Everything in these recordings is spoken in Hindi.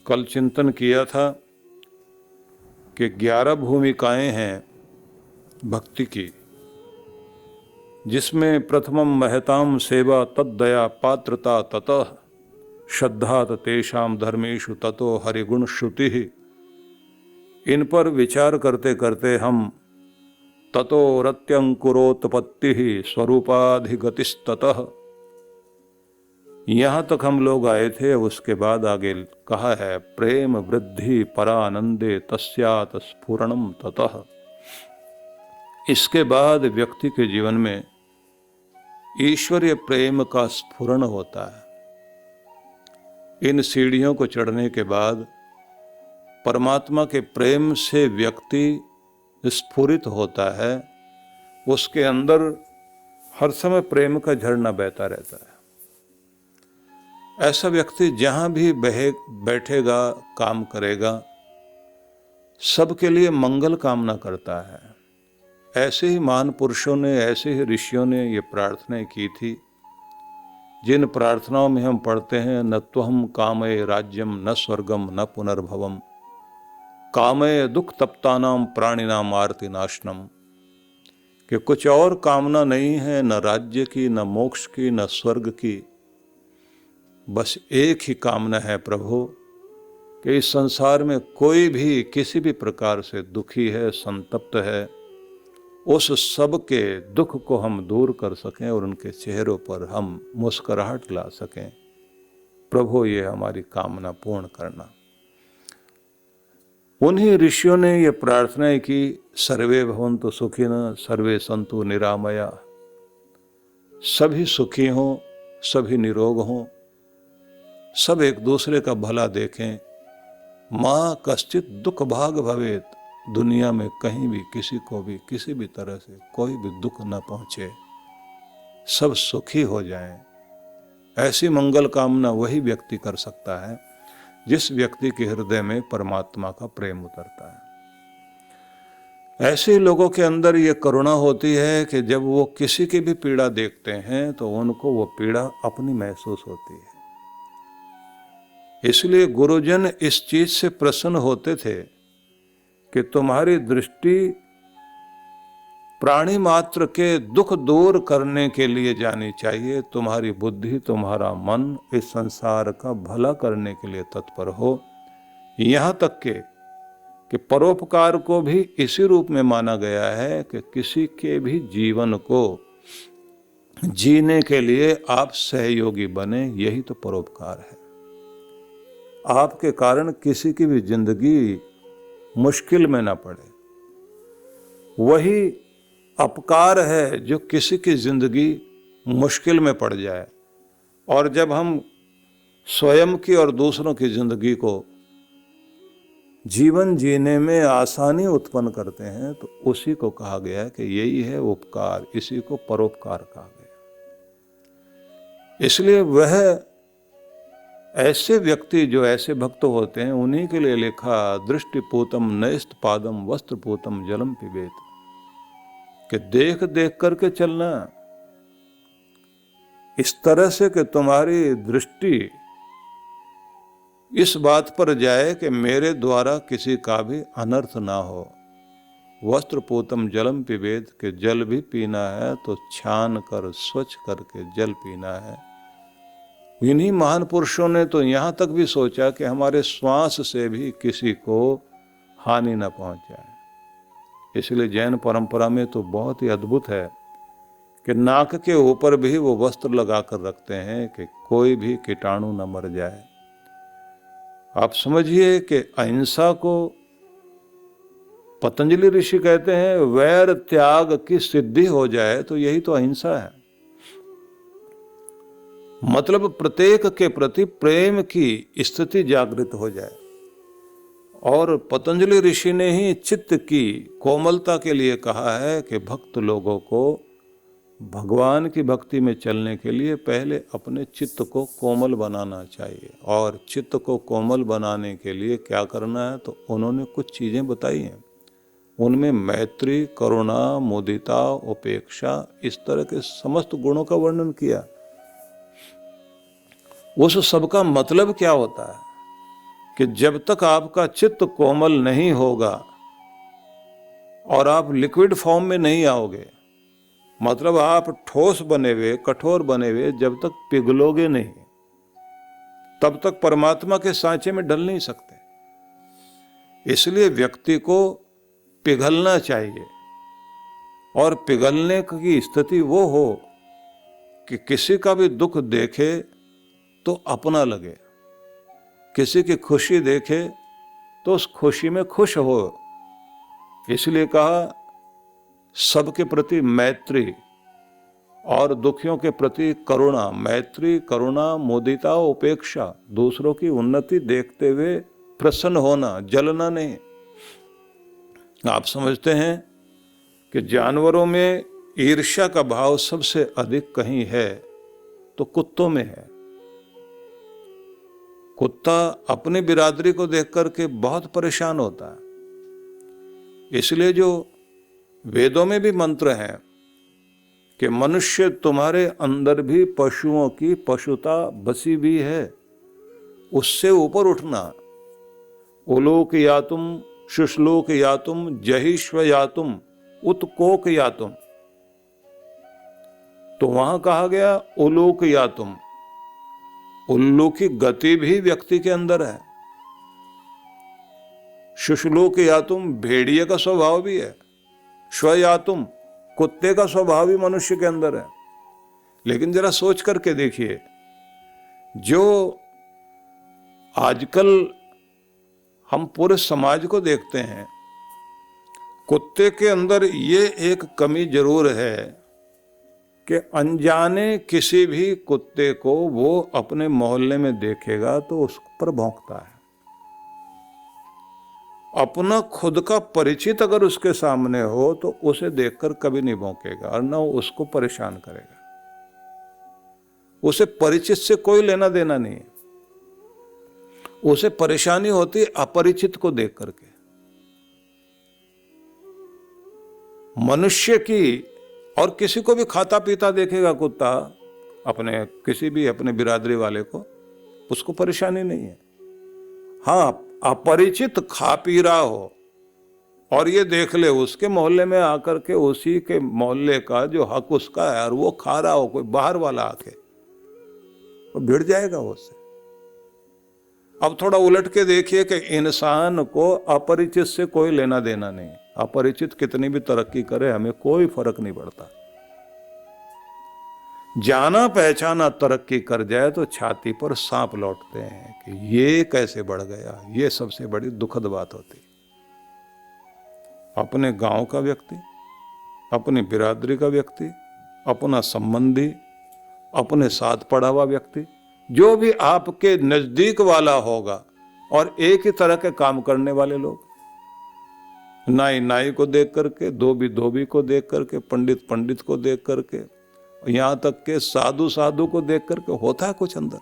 कल चिंतन किया था कि 11 भूमिकाएं हैं भक्ति की, जिसमें प्रथमम महताम सेवा तद्दया पात्रता ततः श्रद्धा तेषाम धर्मेषु ततो हरिगुण श्रुति। इन पर विचार करते करते हम ततो रत्यंकुरोत्पत्ति स्वरूपाधिगतिस्ततः यहाँ तक हम लोग आए थे। उसके बाद आगे कहा है प्रेम वृद्धि परानंदे तस्यात् स्फुरणम ततः। इसके बाद व्यक्ति के जीवन में ईश्वरीय प्रेम का स्फुरण होता है। इन सीढ़ियों को चढ़ने के बाद परमात्मा के प्रेम से व्यक्ति स्फुरित होता है। उसके अंदर हर समय प्रेम का झरना बहता रहता है। ऐसा व्यक्ति जहां भी बैठेगा, काम करेगा, सबके लिए मंगल कामना करता है। ऐसे ही महान पुरुषों ने, ऐसे ही ऋषियों ने ये प्रार्थनाएं की थी, जिन प्रार्थनाओं में हम पढ़ते हैं न त्वहम कामये राज्यम न स्वर्गम न पुनर्भवम कामये दुख तप्तानाम प्राणिनाम आरति नाशनम, कि कुछ और कामना नहीं है, न राज्य की, न मोक्ष की, न स्वर्ग की। बस एक ही कामना है प्रभु कि इस संसार में कोई भी किसी भी प्रकार से दुखी है, संतप्त है, उस सब के दुख को हम दूर कर सकें और उनके चेहरों पर हम मुस्कुराहट ला सकें। प्रभु ये हमारी कामना पूर्ण करना। उन्हीं ऋषियों ने ये प्रार्थनाएं की, सर्वे भवन्तु सुखिनः सर्वे सन्तु निरामया, सभी सुखी हों, सभी निरोग हों, सब एक दूसरे का भला देखें। माँ कश्चित दुख भाग भवेत, दुनिया में कहीं भी किसी को भी किसी भी तरह से कोई भी दुख न पहुंचे, सब सुखी हो जाएं। ऐसी मंगल कामना वही व्यक्ति कर सकता है जिस व्यक्ति के हृदय में परमात्मा का प्रेम उतरता है। ऐसे लोगों के अंदर ये करुणा होती है कि जब वो किसी की भी पीड़ा देखते हैं तो उनको वो पीड़ा अपनी महसूस होती है। इसलिए गुरुजन इस चीज से प्रसन्न होते थे कि तुम्हारी दृष्टि प्राणी मात्र के दुख दूर करने के लिए जानी चाहिए। तुम्हारी बुद्धि, तुम्हारा मन इस संसार का भला करने के लिए तत्पर हो। यहाँ तक कि परोपकार को भी इसी रूप में माना गया है कि किसी के भी जीवन को जीने के लिए आप सहयोगी बने, यही तो परोपकार है। आपके कारण किसी की भी जिंदगी मुश्किल में ना पड़े, वही अपकार है जो किसी की जिंदगी मुश्किल में पड़ जाए। और जब हम स्वयं की और दूसरों की जिंदगी को जीवन जीने में आसानी उत्पन्न करते हैं तो उसी को कहा गया है कि यही है उपकार, इसी को परोपकार कहा गया। इसलिए वह ऐसे व्यक्ति जो ऐसे भक्त होते हैं, उन्हीं के लिए लिखा दृष्टिपूतम नयस्त पादम वस्त्रपूतम जलम पिबेत, कि देख देख करके चलना, इस तरह से कि तुम्हारी दृष्टि इस बात पर जाए कि मेरे द्वारा किसी का भी अनर्थ ना हो। वस्त्रपूतम जलम पिबेत, कि जल भी पीना है तो छान कर स्वच्छ करके जल पीना है। इन्हीं महान पुरुषों ने तो यहाँ तक भी सोचा कि हमारे श्वास से भी किसी को हानि न पहुंच जाए। इसलिए जैन परंपरा में तो बहुत ही अद्भुत है कि नाक के ऊपर भी वो वस्त्र लगा कर रखते हैं कि कोई भी कीटाणु न मर जाए। आप समझिए कि अहिंसा को पतंजलि ऋषि कहते हैं वैर त्याग की सिद्धि हो जाए तो यही तो अहिंसा है। मतलब प्रत्येक के प्रति प्रेम की स्थिति जागृत हो जाए। और पतंजलि ऋषि ने ही चित्त की कोमलता के लिए कहा है कि भक्त लोगों को भगवान की भक्ति में चलने के लिए पहले अपने चित्त को कोमल बनाना चाहिए। और चित्त को कोमल बनाने के लिए क्या करना है, तो उन्होंने कुछ चीजें बताई हैं। उनमें मैत्री, करुणा, मुदिता, उपेक्षा, इस तरह के समस्त गुणों का वर्णन किया। उस सब का मतलब क्या होता है कि जब तक आपका चित्त कोमल नहीं होगा और आप लिक्विड फॉर्म में नहीं आओगे, मतलब आप ठोस बने हुए, कठोर बने हुए जब तक पिघलोगे नहीं, तब तक परमात्मा के सांचे में डल नहीं सकते। इसलिए व्यक्ति को पिघलना चाहिए, और पिघलने की स्थिति वो हो कि किसी का भी दुख देखे तो अपना लगे, किसी की खुशी देखे तो उस खुशी में खुश हो। इसलिए कहा सबके प्रति मैत्री और दुखियों के प्रति करुणा। मैत्री, करुणा, मुदिता, उपेक्षा, दूसरों की उन्नति देखते हुए प्रसन्न होना, जलना नहीं। आप समझते हैं कि जानवरों में ईर्ष्या का भाव सबसे अधिक कहीं है तो कुत्तों में है। कुत्ता अपनी बिरादरी को देख करके बहुत परेशान होता है। इसलिए जो वेदों में भी मंत्र हैं कि मनुष्य तुम्हारे अंदर भी पशुओं की पशुता बसी भी है, उससे ऊपर उठना। उलोक यातुम शुश्लोक यातुम जहिष्व यातुम उत्कोक यातुम। तो वहां कहा गया उलोक यातुम। उल्लू की गति भी व्यक्ति के अंदर है। शुश्लोक यातुम भेड़िए का स्वभाव भी है। श्वयातुम कुत्ते का स्वभाव भी मनुष्य के अंदर है। लेकिन जरा सोच करके देखिए, जो आजकल हम पूरे समाज को देखते हैं, कुत्ते के अंदर ये एक कमी जरूर है कि अनजाने किसी भी कुत्ते को वो अपने मोहल्ले में देखेगा तो उस पर भौंकता है। अपना खुद का परिचित अगर उसके सामने हो तो उसे देखकर कभी नहीं भौंकेगा और न उसको परेशान करेगा। उसे परिचित से कोई लेना देना नहीं है। उसे परेशानी होती अपरिचित को देख करके। मनुष्य की और किसी को भी खाता पीता देखेगा कुत्ता, अपने किसी भी अपने बिरादरी वाले को, उसको परेशानी नहीं है। हाँ, अपरिचित खा पी रहा हो और ये देख ले उसके मोहल्ले में आकर के उसी के मोहल्ले का जो हक उसका है और वो खा रहा हो, कोई बाहर वाला आके, वो भिड़ जाएगा उससे। अब थोड़ा उलट के देखिए कि इंसान को अपरिचित से कोई लेना देना नहीं। अपरिचित कितनी भी तरक्की करे हमें कोई फर्क नहीं पड़ता। जाना पहचाना तरक्की कर जाए तो छाती पर सांप लौटते हैं कि ये कैसे बढ़ गया। ये सबसे बड़ी दुखद बात होती। अपने गांव का व्यक्ति, अपनी बिरादरी का व्यक्ति, अपना संबंधी, अपने साथ पढ़ा हुआ व्यक्ति, जो भी आपके नजदीक वाला होगा, और एक ही तरह के काम करने वाले लोग, नाई नाई को देख करके, धोबी धोबी को देख करके, पंडित पंडित को देख करके, यहां तक के साधु साधु को देख करके होता है कुछ अंदर।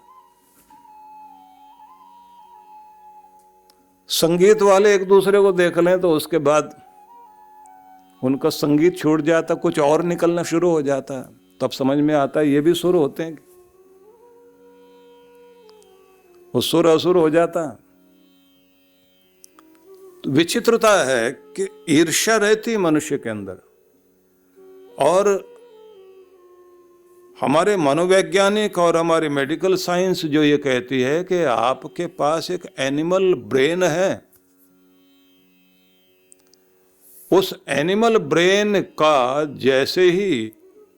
संगीत वाले एक दूसरे को देख लें तो उसके बाद उनका संगीत छूट जाता, कुछ और निकलना शुरू हो जाता है। तब समझ में आता है ये भी सुर होते हैं। वो सुर असुर हो जाता। तो विचित्रता है कि ईर्ष्या रहती मनुष्य के अंदर। और हमारे मनोवैज्ञानिक और हमारी मेडिकल साइंस जो ये कहती है कि आपके पास एक एनिमल ब्रेन है, उस एनिमल ब्रेन का जैसे ही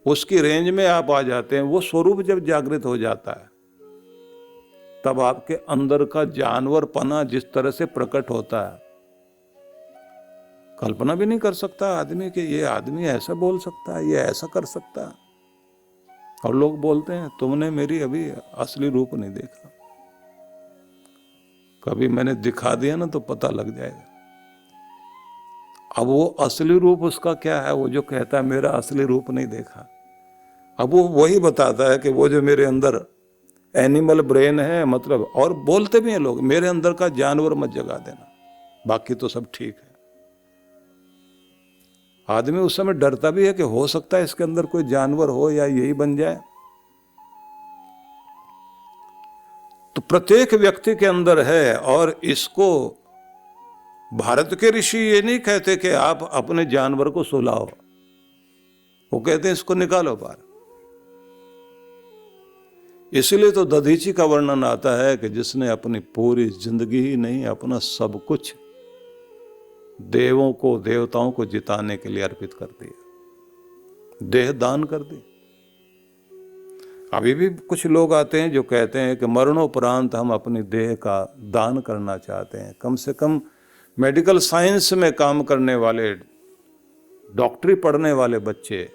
उसकी रेंज में आप आ जाते हैं, वो स्वरूप जब जागृत हो जाता है, तब आपके अंदर का जानवरपना जिस तरह से प्रकट होता है, कल्पना भी नहीं कर सकता आदमी कि ये आदमी ऐसा बोल सकता है, ये ऐसा कर सकता है। और लोग बोलते हैं तुमने मेरी अभी असली रूप नहीं देखा, कभी मैंने दिखा दिया ना तो पता लग जाएगा। अब वो असली रूप उसका क्या है, वो जो कहता है मेरा असली रूप नहीं देखा, अब वो वही बताता है कि वो जो मेरे अंदर एनिमल ब्रेन है, मतलब, और बोलते भी हैं लोग मेरे अंदर का जानवर मत जगा देना, बाकी तो सब ठीक है। आदमी उस समय डरता भी है कि हो सकता है इसके अंदर कोई जानवर हो या यही बन जाए। तो प्रत्येक व्यक्ति के अंदर है। और इसको भारत के ऋषि ये नहीं कहते कि आप अपने जानवर को सुलाओ, वो कहते हैं इसको निकालो बाहर। इसलिए तो दधीची का वर्णन आता है कि जिसने अपनी पूरी जिंदगी ही नहीं, अपना सब कुछ देवों को, देवताओं को जिताने के लिए अर्पित कर दिया, देह दान कर दी। अभी भी कुछ लोग आते हैं जो कहते हैं कि मरणोपरांत हम अपनी देह का दान करना चाहते हैं। कम से कम मेडिकल साइंस में काम करने वाले, डॉक्टरी पढ़ने वाले बच्चे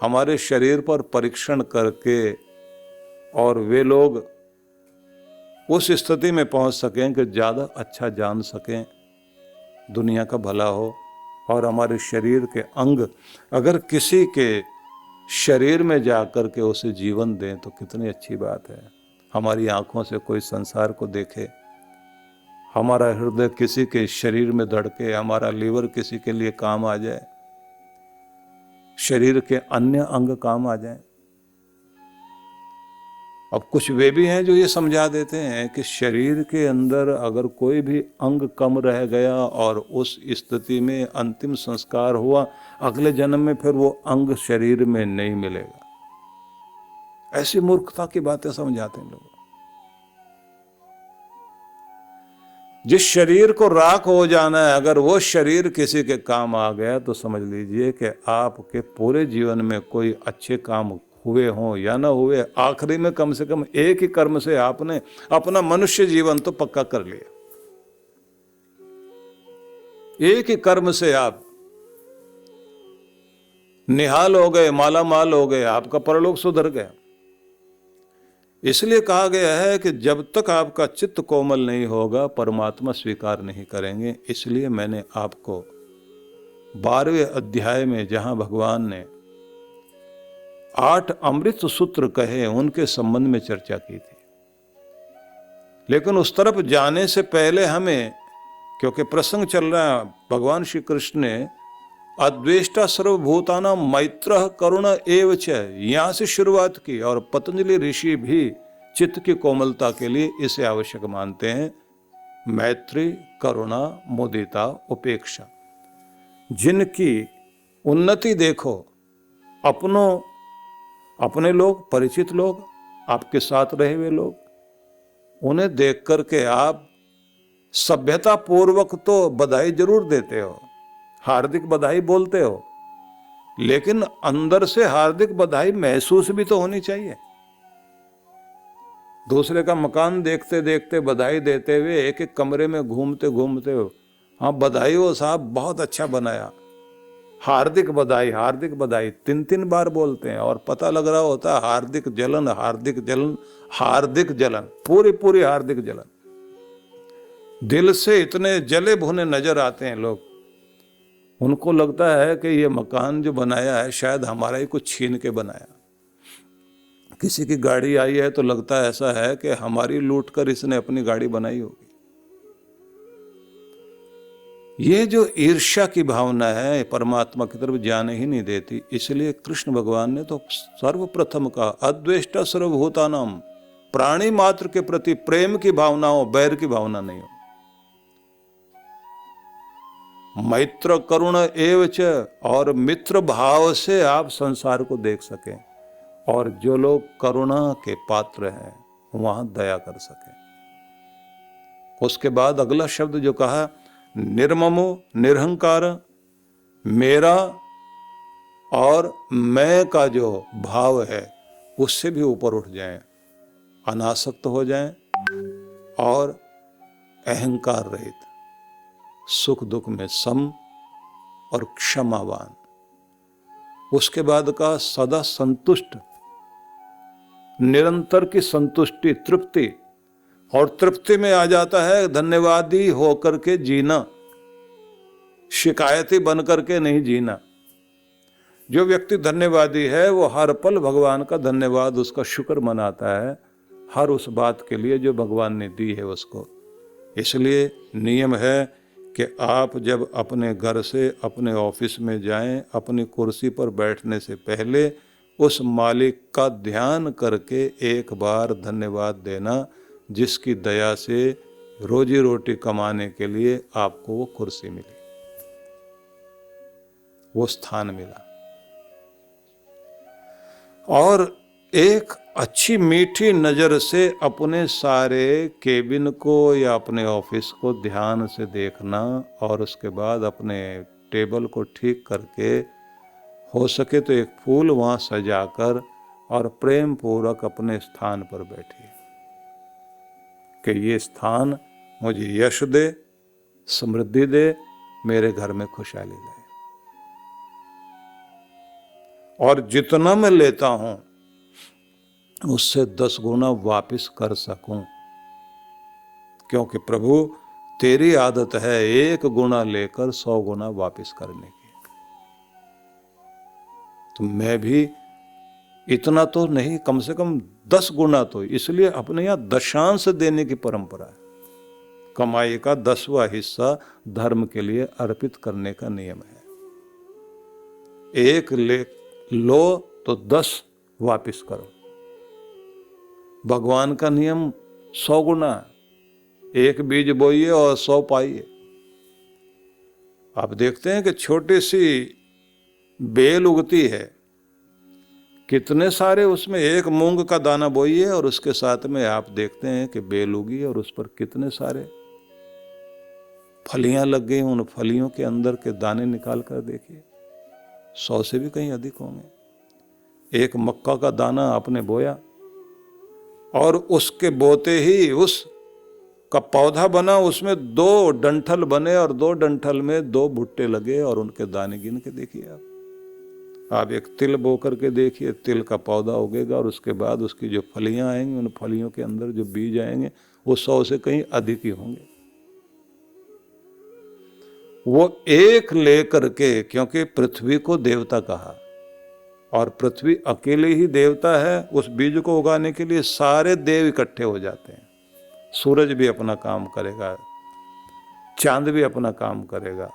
हमारे शरीर पर परीक्षण करके और वे लोग उस स्थिति में पहुंच सकें कि ज़्यादा अच्छा जान सकें, दुनिया का भला हो। और हमारे शरीर के अंग अगर किसी के शरीर में जाकर के उसे जीवन दें तो कितनी अच्छी बात है। हमारी आंखों से कोई संसार को देखे, हमारा हृदय किसी के शरीर में धड़के, हमारा लीवर किसी के लिए काम आ जाए, शरीर के अन्य अंग काम आ जाए। अब कुछ वे भी हैं जो ये समझा देते हैं कि शरीर के अंदर अगर कोई भी अंग कम रह गया और उस स्थिति में अंतिम संस्कार हुआ, अगले जन्म में फिर वो अंग शरीर में नहीं मिलेगा। ऐसी मूर्खता की बातें समझाते हैं लोग। जिस शरीर को राख हो जाना है, अगर वो शरीर किसी के काम आ गया तो समझ लीजिए कि आपके पूरे जीवन में कोई अच्छे काम हुए हों या ना हुए, आखिरी में कम से कम एक ही कर्म से आपने अपना मनुष्य जीवन तो पक्का कर लिया। एक ही कर्म से आप निहाल हो गए, माला माल हो गए, आपका परलोक सुधर गया। इसलिए कहा गया है कि जब तक आपका चित्त कोमल नहीं होगा परमात्मा स्वीकार नहीं करेंगे। इसलिए मैंने आपको 12वें अध्याय में जहां भगवान ने 8 अमृत सूत्र कहे उनके संबंध में चर्चा की थी। लेकिन उस तरफ जाने से पहले हमें, क्योंकि प्रसंग चल रहा है, भगवान श्री कृष्ण ने अद्वेष्टा सर्वभूतानां मैत्रः करुण एव च, यहां से शुरुआत की। और पतंजलि ऋषि भी चित्त की कोमलता के लिए इसे आवश्यक मानते हैं। मैत्री, करुणा, मुदिता, उपेक्षा। जिनकी उन्नति देखो, अपने लोग, परिचित लोग, आपके साथ रहे हुए लोग, उन्हें देख करके आप सभ्यता पूर्वक तो बधाई जरूर देते हो, हार्दिक बधाई बोलते हो, लेकिन अंदर से हार्दिक बधाई महसूस भी तो होनी चाहिए। दूसरे का मकान देखते देखते बधाई देते हुए एक एक कमरे में घूमते घूमते हो, हाँ बधाई हो साहब, बहुत अच्छा बनाया, हार्दिक बधाई, हार्दिक बधाई 3-3 बार बोलते हैं। और पता लग रहा होता है हार्दिक जलन, हार्दिक जलन, हार्दिक जलन, पूरी हार्दिक जलन। दिल से इतने जले भुने नजर आते हैं लोग, उनको लगता है कि ये मकान जो बनाया है शायद हमारा ही कुछ छीन के बनाया। किसी की गाड़ी आई है तो लगता है ऐसा है कि हमारी लूट कर इसने अपनी गाड़ी बनाई होगी। ये जो ईर्ष्या की भावना है परमात्मा की तरफ जाने ही नहीं देती। इसलिए कृष्ण भगवान ने तो सर्वप्रथम का अद्वेष्टा सर्वभूतानां, प्राणी मात्र के प्रति प्रेम की भावना हो, बैर की भावना नहीं हो। मैत्र करुण एव च, और मित्र भाव से आप संसार को देख सकें, और जो लोग करुणा के पात्र हैं वहां दया कर सकें। उसके बाद अगला शब्द जो कहा, निर्ममो निरहंकार, मेरा और मैं का जो भाव है उससे भी ऊपर उठ जाएं, अनासक्त हो जाएं और अहंकार रहित, सुख दुख में सम और क्षमावान। उसके बाद का सदा संतुष्ट, निरंतर की संतुष्टि, तृप्ति, और तृप्ति में आ जाता है धन्यवादी होकर के जीना, शिकायती बन करके नहीं जीना। जो व्यक्ति धन्यवादी है वो हर पल भगवान का धन्यवाद, उसका शुक्र मनाता है हर उस बात के लिए जो भगवान ने दी है उसको। इसलिए नियम है कि आप जब अपने घर से अपने ऑफिस में जाएं, अपनी कुर्सी पर बैठने से पहले उस मालिक का ध्यान करके एक बार धन्यवाद देना, जिसकी दया से रोजी रोटी कमाने के लिए आपको वो कुर्सी मिली, वो स्थान मिला। और एक अच्छी मीठी नजर से अपने सारे केबिन को या अपने ऑफिस को ध्यान से देखना, और उसके बाद अपने टेबल को ठीक करके हो सके तो एक फूल वहां सजाकर और प्रेम पूर्वक अपने स्थान पर बैठिए कि ये स्थान मुझे यश दे, समृद्धि दे, मेरे घर में खुशहाली लाए, और जितना मैं लेता हूं उससे 10 गुना वापस कर सकूं, क्योंकि प्रभु तेरी आदत है 1 गुना लेकर 100 गुना वापस करने की। तो मैं भी इतना तो नहीं, कम से कम 10 गुना तो, इसलिए अपने यहां दशांश देने की परंपरा है। कमाई का 10वां हिस्सा धर्म के लिए अर्पित करने का नियम है। 1 लो तो 10 वापस करो। भगवान का नियम 100 गुना, 1 बीज बोइए और 100 पाइए। आप देखते हैं कि छोटी सी बेल उगती है, कितने सारे उसमें 1 मूंग का दाना बोइए और उसके साथ में आप देखते हैं कि बेल उगी और उस पर कितने सारे फलियां लग गई। उन फलियों के अंदर के दाने निकाल कर देखिए, 100 से भी कहीं अधिक होंगे। 1 मक्का का दाना आपने बोया और उसके बोते ही उस का पौधा बना, उसमें 2 डंठल बने और 2 डंठल में 2 भुट्टे लगे, और उनके दाने गिन के देखिए आप 1 तिल बो करके देखिए, तिल का पौधा उगेगा और उसके बाद उसकी जो फलियां आएंगी, उन फलियों के अंदर जो बीज आएंगे वो 100 से कहीं अधिक ही होंगे। वो 1 लेकर के, क्योंकि पृथ्वी को देवता कहा और पृथ्वी अकेले ही देवता है, उस बीज को उगाने के लिए सारे देव इकट्ठे हो जाते हैं। सूरज भी अपना काम करेगा, चांद भी अपना काम करेगा,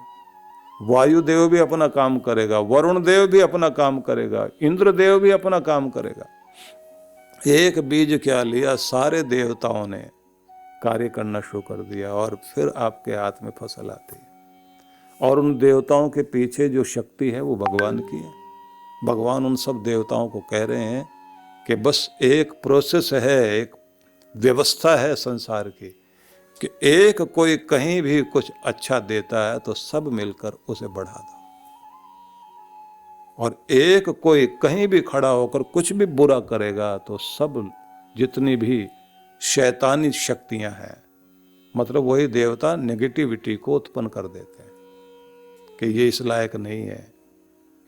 वायुदेव भी अपना काम करेगा, वरुण देव भी अपना काम करेगा, इंद्र देव भी अपना काम करेगा। 1 बीज क्या लिया, सारे देवताओं ने कार्य करना शुरू कर दिया और फिर आपके हाथ में फसल आती है। और उन देवताओं के पीछे जो शक्ति है वो भगवान की है। भगवान उन सब देवताओं को कह रहे हैं कि बस एक प्रोसेस है, एक व्यवस्था है संसार की, कि एक कोई कहीं भी कुछ अच्छा देता है तो सब मिलकर उसे बढ़ा दो, और एक कोई कहीं भी खड़ा होकर कुछ भी बुरा करेगा तो सब जितनी भी शैतानी शक्तियां हैं, मतलब वही देवता नेगेटिविटी को उत्पन्न कर देते हैं कि ये इस लायक नहीं है,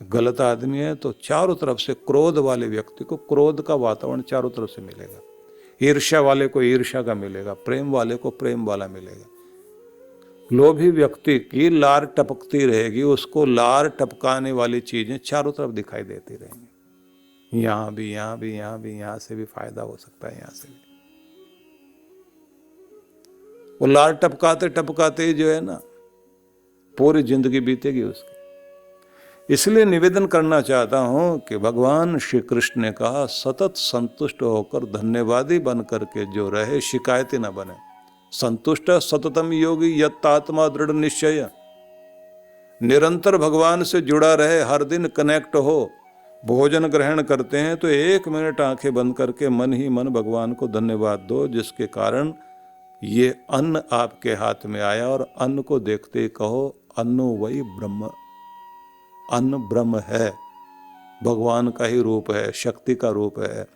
गलत आदमी है, तो चारों तरफ से क्रोध वाले व्यक्ति को क्रोध का वातावरण चारों तरफ से मिलेगा, ईर्ष्या वाले को ईर्ष्या का मिलेगा, प्रेम वाले को प्रेम वाला मिलेगा। लोभी व्यक्ति की लार टपकती रहेगी, उसको लार टपकाने वाली चीजें चारों तरफ दिखाई देती रहेंगी, यहां भी, यहां भी, यहां भी, यहां से भी फायदा हो सकता है, यहां से भी। वो लार टपकाते टपकाते ही जो है ना पूरी जिंदगी बीतेगी उसकी। इसलिए निवेदन करना चाहता हूं कि भगवान श्री कृष्ण ने कहा, सतत संतुष्ट होकर धन्यवादी बन करके जो रहे, शिकायती न बने। संतुष्ट सततम योगी यत्तात्मा दृढ़ निश्चय, निरंतर भगवान से जुड़ा रहे, हर दिन कनेक्ट हो। भोजन ग्रहण करते हैं तो 1 मिनट आंखें बंद करके मन ही मन भगवान को धन्यवाद दो, जिसके कारण ये अन्न आपके हाथ में आया, और अन्न को देखते ही कहो अन्नो वही ब्रह्म, अन्न ब्रह्म है, भगवान का ही रूप है, शक्ति का रूप है।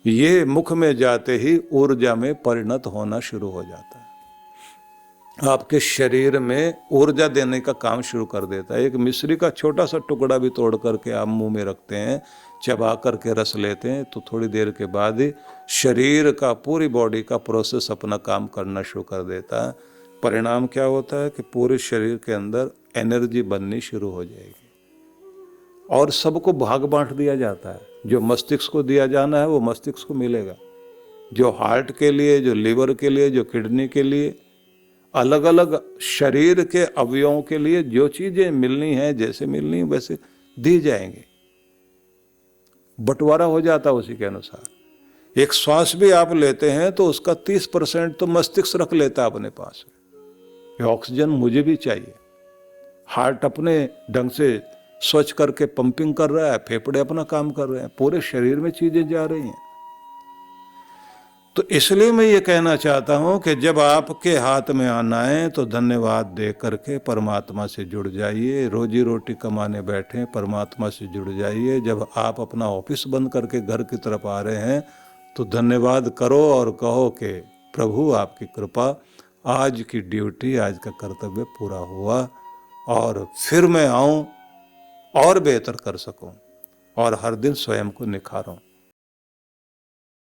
ये मुख में जाते ही ऊर्जा में परिणत होना शुरू हो जाता है, आपके शरीर में ऊर्जा देने का काम शुरू कर देता है। एक मिश्री का छोटा सा टुकड़ा भी तोड़ करके आप मुंह में रखते हैं, चबा करके रस लेते हैं, तो थोड़ी देर के बाद ही शरीर का, पूरी बॉडी का प्रोसेस अपना काम करना शुरू कर देता है। परिणाम क्या होता है कि पूरे शरीर के अंदर एनर्जी बननी शुरू हो जाएगी, और सबको भाग बांट दिया जाता है। जो मस्तिष्क को दिया जाना है वो मस्तिष्क को मिलेगा, जो हार्ट के लिए, जो लीवर के लिए, जो किडनी के लिए, अलग अलग शरीर के अवयवों के लिए जो चीजें मिलनी है, जैसे मिलनी है वैसे दी जाएंगी, बंटवारा हो जाता है उसी के अनुसार। एक श्वास भी आप लेते हैं तो उसका 30% तो मस्तिष्क रख लेता है अपने पास। ये ऑक्सीजन मुझे भी चाहिए। हार्ट अपने ढंग से स्वच्छ करके पंपिंग कर रहा है, फेफड़े अपना काम कर रहे हैं, पूरे शरीर में चीजें जा रही हैं। तो इसलिए मैं ये कहना चाहता हूं कि जब आपके हाथ में आना है तो धन्यवाद दे करके परमात्मा से जुड़ जाइए। रोजी रोटी कमाने बैठे, परमात्मा से जुड़ जाइए। जब आप अपना ऑफिस बंद करके घर की तरफ आ रहे हैं तो धन्यवाद करो और कहो कि प्रभु आपकी कृपा, आज की ड्यूटी, आज का कर्तव्य पूरा हुआ और फिर मैं आऊं और बेहतर कर सकूं और हर दिन स्वयं को निखारूं।